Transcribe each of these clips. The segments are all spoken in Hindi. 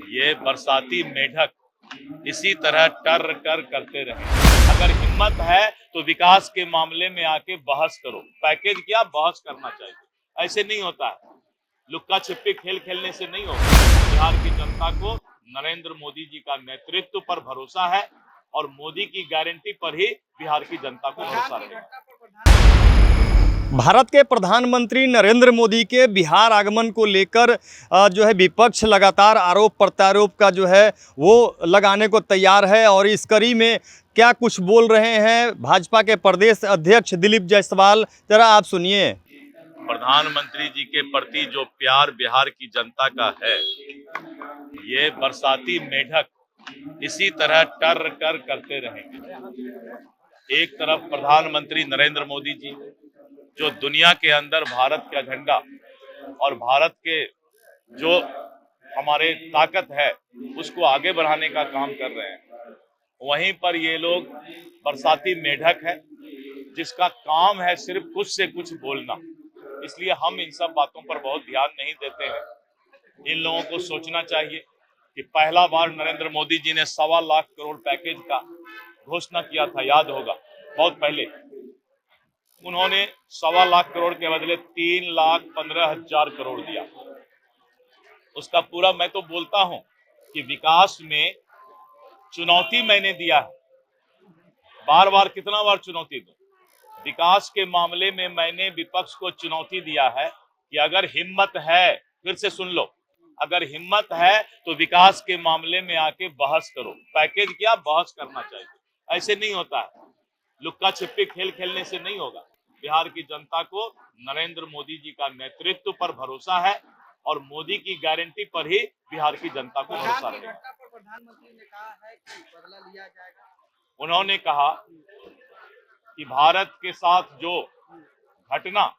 ये बरसाती मेढक इसी तरह टर कर करते रहे। अगर हिम्मत है तो विकास के मामले में आके बहस करो। पैकेज क्या बहस करना चाहिए, ऐसे नहीं होता है। लुक्का छिपी खेल खेलने से नहीं होगा। बिहार की जनता को नरेंद्र मोदी जी का नेतृत्व पर भरोसा है और मोदी की गारंटी पर ही बिहार की जनता को भरोसा रहेगा। भारत के प्रधानमंत्री नरेंद्र मोदी के बिहार आगमन को लेकर जो है विपक्ष लगातार आरोप प्रत्यारोप का जो है वो लगाने को तैयार है और इस कड़ी में क्या कुछ बोल रहे हैं भाजपा के प्रदेश अध्यक्ष दिलीप जायसवाल, जरा आप सुनिए। प्रधानमंत्री जी के प्रति जो प्यार बिहार की जनता का है, ये बरसाती मेढक इसी तरह टर कर करते रहेंगे। एक तरफ प्रधानमंत्री नरेंद्र मोदी जी जो दुनिया के अंदर भारत का झंडा और भारत के जो हमारे ताकत है उसको आगे बढ़ाने का काम कर रहे हैं, वहीं पर ये लोग बरसाती मेढक है जिसका काम है सिर्फ कुछ से कुछ बोलना। इसलिए हम इन सब बातों पर बहुत ध्यान नहीं देते हैं। इन लोगों को सोचना चाहिए कि पहला बार नरेंद्र मोदी जी ने 1.25 लाख करोड़ पैकेज का घोषणा किया था, याद होगा बहुत पहले। उन्होंने 1.25 लाख करोड़ के बदले 3,15,000 करोड़ दिया। उसका पूरा मैं तो बोलता हूं कि विकास में चुनौती मैंने दिया है। बार बार कितना बार चुनौती दूं? विकास के मामले में मैंने विपक्ष को चुनौती दिया है कि अगर हिम्मत है, फिर से सुन लो, अगर हिम्मत है तो विकास के मामले में आके बहस करो। पैकेज क्या बहस करना चाहिए, ऐसे नहीं होता है। लुक्का छिपी खेल खेलने से नहीं होगा। बिहार की जनता को नरेंद्र मोदी जी का नेतृत्व पर भरोसा है और मोदी की गारंटी पर ही बिहार की जनता को भरोसा रहेगा। प्रधानमंत्री ने कहा है कि बदला लिया जाएगा। उन्होंने कहा कि भारत के साथ जो घटना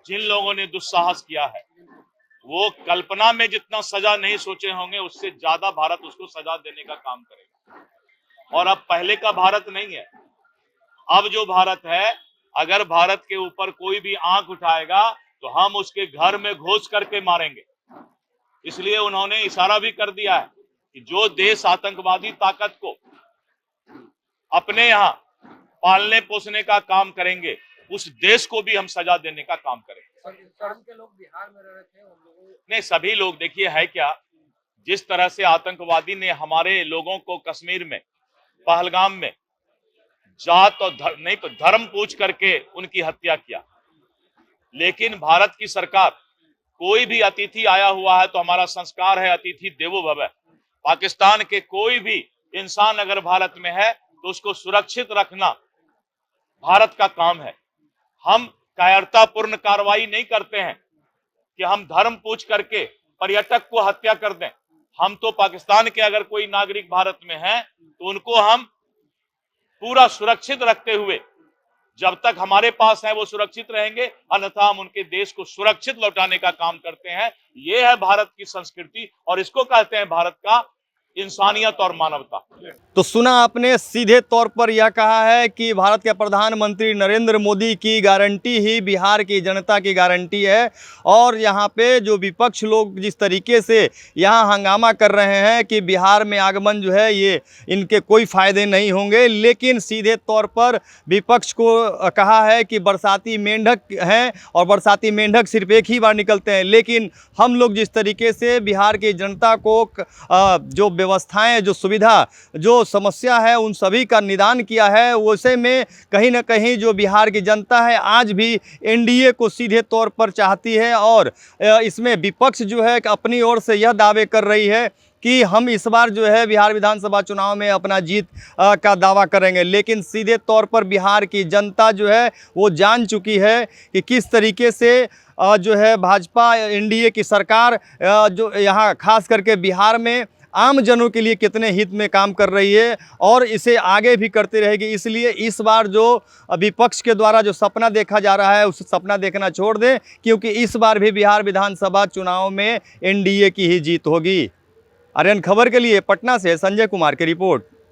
जिन लोगों ने दुस्साहस किया है वो कल्पना में जितना सजा नहीं सोचे होंगे उससे ज्यादा भारत उसको सजा देने का काम करेगा। और अब पहले का भारत नहीं है। अब जो भारत है, अगर भारत के ऊपर कोई भी आंख उठाएगा तो हम उसके घर में घुस करके मारेंगे। इसलिए उन्होंने इशारा भी कर दिया है कि जो देश आतंकवादी ताकत को अपने यहाँ पालने पोसने का काम करेंगे उस देश को भी हम सजा देने का काम करेंगे। के लोग बिहार में रह रहे थे, उन लोगों नहीं, सभी लोग देखिए है क्या, जिस तरह से आतंकवादी ने हमारे लोगों को कश्मीर में पहलगाम में जात और धर्म पूछ करके उनकी हत्या किया। लेकिन भारत की सरकार, कोई भी अतिथि आया हुआ है तो हमारा संस्कार है अतिथि देवो भव। पाकिस्तान के कोई भी इंसान अगर भारत में है तो उसको सुरक्षित रखना भारत का काम है। हम कायरतापूर्ण कार्रवाई नहीं करते हैं कि हम धर्म पूछ करके पर्यटक को हत्या कर दें। हम तो पाकिस्तान के अगर कोई नागरिक भारत में है तो उनको हम पूरा सुरक्षित रखते हुए, जब तक हमारे पास है वो सुरक्षित रहेंगे, अन्यथा हम उनके देश को सुरक्षित लौटाने का काम करते हैं। ये है भारत की संस्कृति और इसको कहते हैं भारत का इंसानियत और मानवता। तो सुना आपने, सीधे तौर पर यह कहा है कि भारत के प्रधानमंत्री नरेंद्र मोदी की गारंटी ही बिहार की जनता की गारंटी है। और यहाँ पे जो विपक्ष लोग जिस तरीके से यहाँ हंगामा कर रहे हैं कि बिहार में आगमन जो है ये इनके कोई फ़ायदे नहीं होंगे, लेकिन सीधे तौर पर विपक्ष को कहा है कि बरसाती मेंढक हैं और बरसाती मेंढक सिर्फ एक ही बार निकलते हैं। लेकिन हम लोग जिस तरीके से बिहार की जनता को जो व्यवस्थाएं, जो सुविधा, जो समस्या है उन सभी का निदान किया है, वैसे में कहीं ना कहीं जो बिहार की जनता है आज भी एनडीए को सीधे तौर पर चाहती है। और इसमें विपक्ष जो है अपनी ओर से यह दावे कर रही है कि हम इस बार जो है बिहार विधानसभा चुनाव में अपना जीत का दावा करेंगे। लेकिन सीधे तौर पर बिहार की जनता जो है वो जान चुकी है कि किस तरीके से जो है भाजपा एनडीए की सरकार जो यहाँ खास करके बिहार में आम जनों के लिए कितने हित में काम कर रही है और इसे आगे भी करती रहेगी। इसलिए इस बार जो विपक्ष के द्वारा जो सपना देखा जा रहा है उस सपना देखना छोड़ दें, क्योंकि इस बार भी बिहार विधानसभा चुनाव में एनडीए की ही जीत होगी। आर्यन खबर के लिए पटना से संजय कुमार की रिपोर्ट।